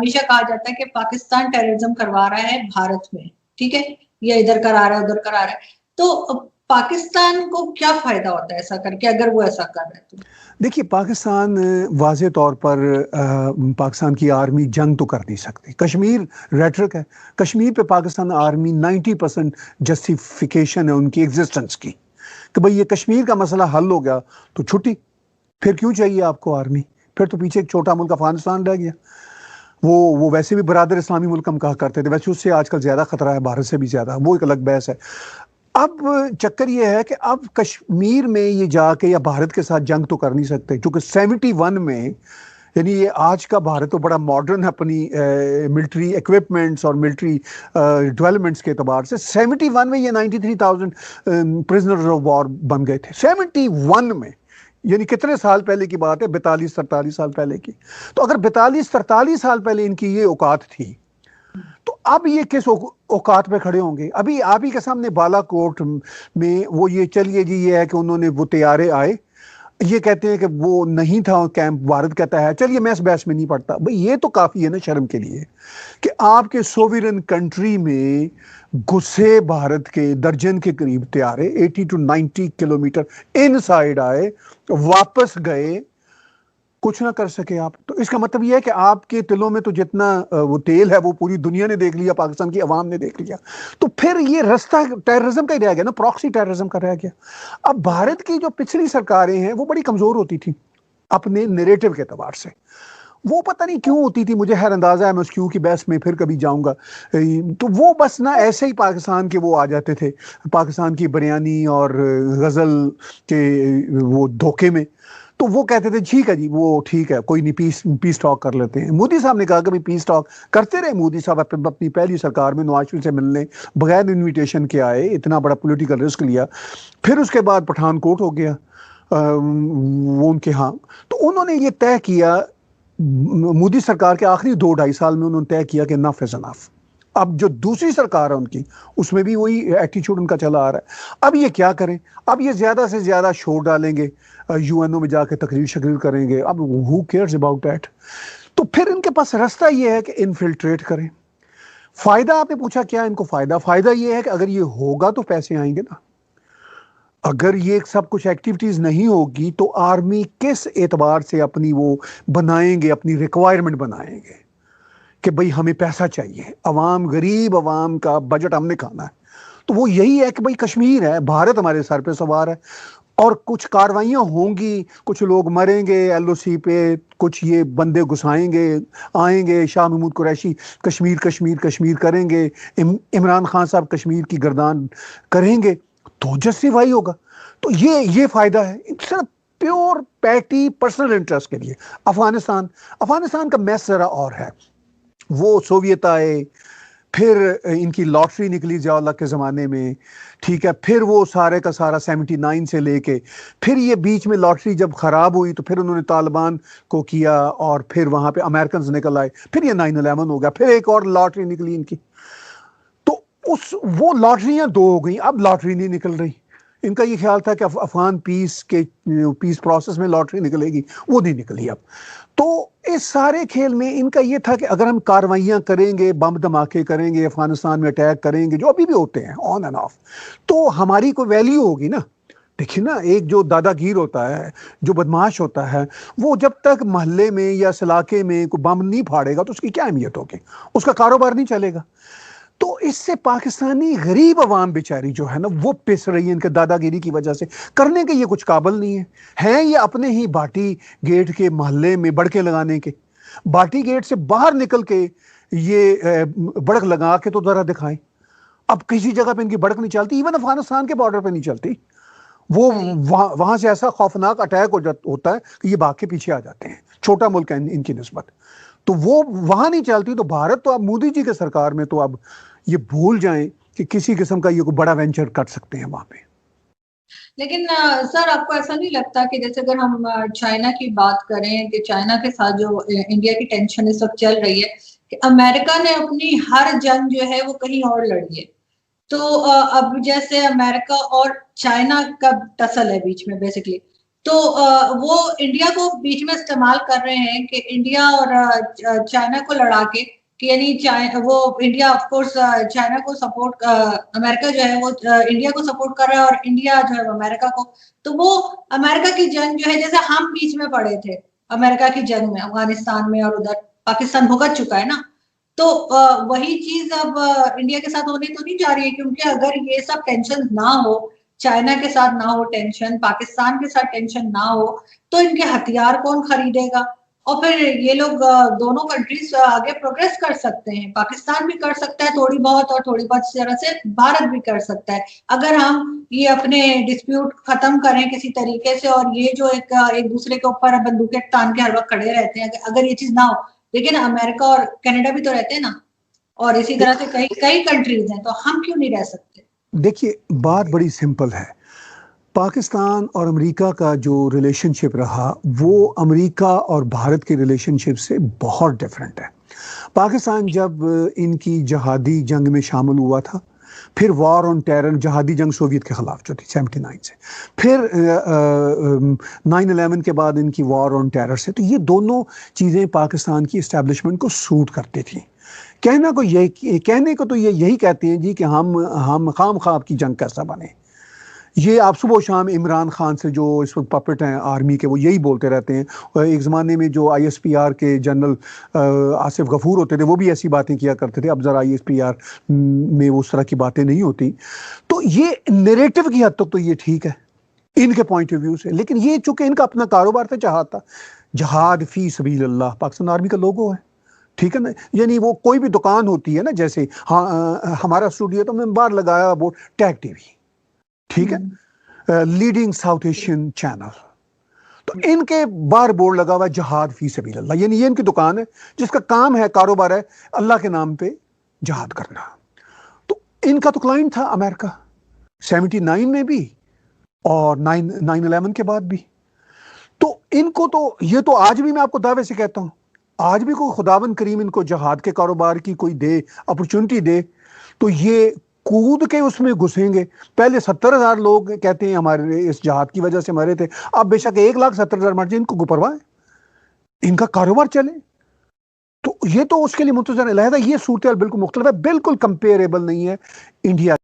ہمیشہ کہا جاتا ہے کہ پاکستان ٹیررزم کروا رہا ہے بھارت میں، ٹھیک ہے، یا ادھر کرا رہا ہے ادھر کرا رہا ہے، تو پاکستان کو کیا فائدہ ہوتا ہے ایسا کر کے اگر وہ ایسا کر رہا ہے تو؟ دیکھیے پاکستان واضح طور پر پاکستان کی آرمی جنگ تو کر نہیں سکتی. کشمیر ریٹرک ہے، کشمیر پہ پاکستان آرمی 90% جسٹیفیکیشن ہے ان کی ایگزسٹنس کی کہ بھئی یہ کشمیر کا مسئلہ حل ہو گیا تو چھٹی، پھر کیوں چاہیے آپ کو آرمی؟ پھر تو پیچھے ایک چھوٹا ملک افغانستان رہ گیا. وہ ویسے بھی برادر اسلامی ملک ہم کہا کرتے تھے، ویسے اس سے آج کل زیادہ خطرہ ہے، بھارت سے بھی زیادہ، وہ ایک الگ بحث ہے. اب چکر یہ ہے کہ اب کشمیر میں یہ جا کے یا بھارت کے ساتھ جنگ تو کر نہیں سکتے، کیونکہ 71 میں، یعنی یہ آج کا بھارت تو بڑا ماڈرن ہے اپنی ملٹری ایکوپمنٹس اور ملٹری ڈیولپمنٹس کے اعتبار سے. 71 میں یہ 93,000 پرزنرز آف وار بن گئے تھے 71 میں، یعنی کتنے سال پہلے کی بات ہے، 42-43 سال پہلے کی. تو اگر 42-43 سال پہلے ان کی یہ اوقات تھی تو اب یہ کس اوقات پہ کھڑے ہوں گے؟ ابھی آپ ہی کے سامنے بالا کوٹ میں وہ یہ چلیے جی یہ ہے کہ انہوں نے وہ طیارے آئے، یہ کہتے ہیں کہ وہ نہیں تھا کیمپ، بھارت کہتا ہے چلیے میں اس بحث میں نہیں پڑتا. بھئی یہ تو کافی ہے نا شرم کے لیے کہ آپ کے سوورن کنٹری میں گھسے بھارت کے درجن کے قریب طیارے 80 to 90 کلومیٹر ان سائڈ آئے، واپس گئے، کچھ نہ کر سکے آپ. تو اس کا مطلب یہ ہے کہ آپ کے دلوں میں تو جتنا وہ تیل ہے وہ پوری دنیا نے دیکھ لیا، پاکستان کی عوام نے دیکھ لیا. تو پھر یہ رستہ ٹیررزم کا ہی رہ گیا نا، پراکسی ٹیررزم کا رہ گیا. اب بھارت کی جو پچھلی سرکاریں ہیں وہ بڑی کمزور ہوتی تھی اپنے نیریٹو کے اعتبار سے، وہ پتہ نہیں کیوں ہوتی تھی، مجھے خیر اندازہ ہے، میں اس کیوں کی بحث میں پھر کبھی جاؤں گا. تو وہ بس نہ ایسے ہی پاکستان کے وہ آ جاتے تھے، پاکستان کی بریانی اور غزل کے وہ دھوکے میں. تو وہ کہتے تھے ٹھیک ہے جی، وہ ٹھیک ہے کوئی نہیں، پیس ٹاک کر لیتے ہیں. مودی صاحب نے کہا کہ پیس ٹاک کرتے رہے. مودی صاحب اپنی پہلی سرکار میں نواز شریف سے ملنے بغیر انویٹیشن کے آئے، اتنا بڑا پولیٹیکل رسک لیا. پھر اس کے بعد پٹھان کوٹ ہو گیا وہ ان کے ہاں. تو انہوں نے یہ طے کیا، مودی سرکار کے آخری 2-2.5 سال میں انہوں نے طے کیا کہ انف از انف. اب جو دوسری سرکار ہے ان کی، اس میں بھی وہی ایٹیچیوڈ ان کا چلا آ رہا ہے. اب یہ کیا کریں؟ اب یہ زیادہ سے زیادہ شور ڈالیں گے، یو این او میں جا کے تقریر کریں گے. اب who cares about that؟ تو پھر ان کے پاس رستہ یہ ہے کہ انفلٹریٹ کریں. فائدہ آپ نے پوچھا کیا ان کو فائدہ یہ ہے کہ اگر یہ ہوگا تو پیسے آئیں گے نا. اگر یہ سب کچھ ایکٹیویٹیز نہیں ہوگی تو آرمی کس اعتبار سے اپنی وہ بنائیں گے، اپنی ریکوائرمنٹ بنائیں گے کہ بھئی ہمیں پیسہ چاہیے، عوام، غریب عوام کا بجٹ ہم نے کھانا ہے. تو وہ یہی ہے کہ بھئی کشمیر ہے، بھارت ہمارے سر پہ سوار ہے، اور کچھ کاروائیاں ہوں گی، کچھ لوگ مریں گے ایل او سی پہ، کچھ یہ بندے گھسائیں گے، آئیں گے، شاہ محمود قریشی کشمیر کشمیر کشمیر کریں گے، عمران خان صاحب کشمیر کی گردان کریں گے، تو جسٹیفائی ہوگا. تو یہ فائدہ ہے صرف پیور پیٹی پرسنل انٹرسٹ کے لیے. افغانستان کا میس ذرا اور ہے. وہ سوویت آئے، پھر ان کی لاٹری نکلی ضیاء اللہ کے زمانے میں، ٹھیک ہے، پھر وہ سارے کا سارا 79 سے لے کے پھر یہ بیچ میں لاٹری جب خراب ہوئی تو پھر انہوں نے طالبان کو کیا، اور پھر وہاں پہ امریکنز نکل آئے، پھر یہ 9/11 ہو گیا، پھر ایک اور لاٹری نکلی ان کی. تو وہ لاٹریاں 2 ہو گئیں، اب لاٹری نہیں نکل رہی. ان کا یہ خیال تھا کہ افغان پیس پروسیس میں لاٹری نکلے گی، وہ نہیں نکلی اب. تو اس سارے کھیل میں ان کا یہ تھا کہ اگر ہم کاروائیاں کریں گے، بم دھماکے کریں گے، افغانستان میں اٹیک کریں گے، جو ابھی بھی ہوتے ہیں آن اینڈ آف، تو ہماری کوئی ویلیو ہوگی نا. دیکھیے نا، ایک جو دادا گیر ہوتا ہے، جو بدماش ہوتا ہے، وہ جب تک محلے میں یا اس علاقے میں کوئی بم نہیں پھاڑے گا تو اس کی کیا اہمیت ہوگی، اس کا کاروبار نہیں چلے گا. تو اس سے پاکستانی غریب عوام بیچاری جو ہے نا وہ پس رہی ہے ان کے دادا گیری کی وجہ سے. کرنے کے یہ کچھ قابل نہیں ہیں یہ اپنے ہی باٹی گیٹ کے محلے میں بڑکیں لگانے کے. باٹی گیٹ سے باہر نکل کے یہ بڑک لگا کے تو ذرا دکھائیں. اب کسی جگہ پہ ان کی بڑک نہیں چلتی، ایون افغانستان کے بارڈر پہ نہیں چلتی. وہ وہاں سے ایسا خوفناک اٹیک ہوتا ہے کہ یہ بھاگ کے پیچھے آ جاتے ہیں. چھوٹا ملک ہے ان کی نسبت، تو وہ وہاں نہیں چلتی. تو بھارت تو اب مودی جی کے سرکار میں تو اب یہ بھول جائیں کہ کسی قسم کا یہ کوئی بڑا وینچر کر سکتے ہیں وہاں پہ. لیکن سر آپ کو ایسا نہیں لگتا کہ جیسے اگر ہم چائنا کی بات کریں کہ چائنا کے ساتھ جو انڈیا کی ٹینشن اس وقت چل رہی ہے کہ امریکہ نے اپنی ہر جنگ جو ہے وہ کہیں اور لڑی ہے، تو اب جیسے امریکہ اور چائنا کا ٹسل ہے بیچ میں بیسکلی، تو وہ انڈیا کو بیچ میں استعمال کر رہے ہیں کہ انڈیا اور چائنا کو لڑا کے کہ یعنی وہ انڈیا آف کورس چائنا کو سپورٹ، امریکہ جو ہے وہ انڈیا کو سپورٹ کر رہا ہے اور انڈیا جو ہے امریکہ کو، تو وہ امریکہ کی جنگ جو ہے جیسے ہم بیچ میں پڑے تھے امریکہ کی جنگ میں افغانستان میں، اور ادھر پاکستان بھگت چکا ہے نا، تو وہی چیز اب انڈیا کے ساتھ ہونے تو نہیں جا رہی ہے، کیونکہ اگر یہ سب ٹینشن نہ ہو، چائنا کے ساتھ نہ ہو ٹینشن، پاکستان کے ساتھ ٹینشن نہ ہو، تو ان کے ہتھیار کون خریدے گا؟ اور پھر یہ لوگ دونوں کنٹریز آگے پروگریس کر سکتے ہیں، پاکستان بھی کر سکتا ہے تھوڑی بہت، اور تھوڑی بہت طرح سے بھارت بھی کر سکتا ہے، اگر ہم یہ اپنے ڈسپیوٹ ختم کریں کسی طریقے سے، اور یہ جو ایک دوسرے کے اوپر بندوقیں تان کے ہر وقت کھڑے رہتے ہیں، اگر یہ چیز نہ ہو، لیکن امریکہ اور کینیڈا بھی تو رہتے ہیں نا، اور اسی طرح سے کئی کنٹریز ہیں، تو ہم کیوں نہیں رہ سکتے؟ دیکھیے بات بڑی سمپل ہے، پاکستان اور امریکہ کا جو ریلیشن شپ رہا وہ امریکہ اور بھارت کے ریلیشن شپ سے بہت ڈیفرنٹ ہے۔ پاکستان جب ان کی جہادی جنگ میں شامل ہوا تھا، پھر وار آن ٹیرر، جہادی جنگ سوویت کے خلاف جو تھی 79 سے، پھر 9/11 کے بعد ان کی وار آن ٹیرر سے، تو یہ دونوں چیزیں پاکستان کی اسٹیبلشمنٹ کو سوٹ کرتی تھیں۔ کہنے کو تو یہ یہی کہتے ہیں جی کہ ہم خام خواب کی جنگ کیسا بنے۔ یہ آپ صبح و شام عمران خان سے جو اس وقت پپٹ ہیں آرمی کے، وہ یہی بولتے رہتے ہیں، اور ایک زمانے میں جو ISPR کے جنرل آصف غفور ہوتے تھے وہ بھی ایسی باتیں کیا کرتے تھے، اب ذرا ISPR میں اس طرح کی باتیں نہیں ہوتی۔ تو یہ نیریٹو کی حد تک تو یہ ٹھیک ہے ان کے پوائنٹ آف ویو سے، لیکن یہ چونکہ ان کا اپنا کاروبار تھا، جہاد تھا، جہاد فی سبیل اللہ پاکستان آرمی کا لوگو ہے، ٹھیک ہے نا، یعنی وہ کوئی بھی دکان ہوتی ہے نا، جیسے ہمارا اسٹوڈیو تو میں باہر لگایا بورڈ ٹیگ TV، ٹھیک ہے، لیڈنگ ساؤتھ ایشین چینل، تو ان کے باہر بورڈ لگا ہوا جہاد فی سبیل اللہ، یعنی یہ ان کی دکان ہے جس کا کام ہے، کاروبار ہے اللہ کے نام پہ جہاد کرنا۔ تو ان کا تو کلائنٹ تھا امریکہ 79 میں بھی اور 9/11 کے بعد بھی۔ تو ان کو تو یہ تو آج بھی میں آپ کو دعوے سے کہتا ہوں، آج بھی کوئی خداوند کریم ان کو جہاد کے کاروبار کی کوئی دے، اپرچونٹی دے، تو یہ کود کے اس میں گھسیں گے۔ پہلے 70,000 لوگ کہتے ہیں ہمارے اس جہاد کی وجہ سے مرے تھے، اب بے شک 1,70,000 مر جائے، ان کو پرواہ ہے، ان کا کاروبار چلے۔ تو یہ تو اس کے لیے منتظر ہے، لہذا یہ صورتحال بالکل مختلف ہے، بالکل کمپیریبل نہیں ہے انڈیا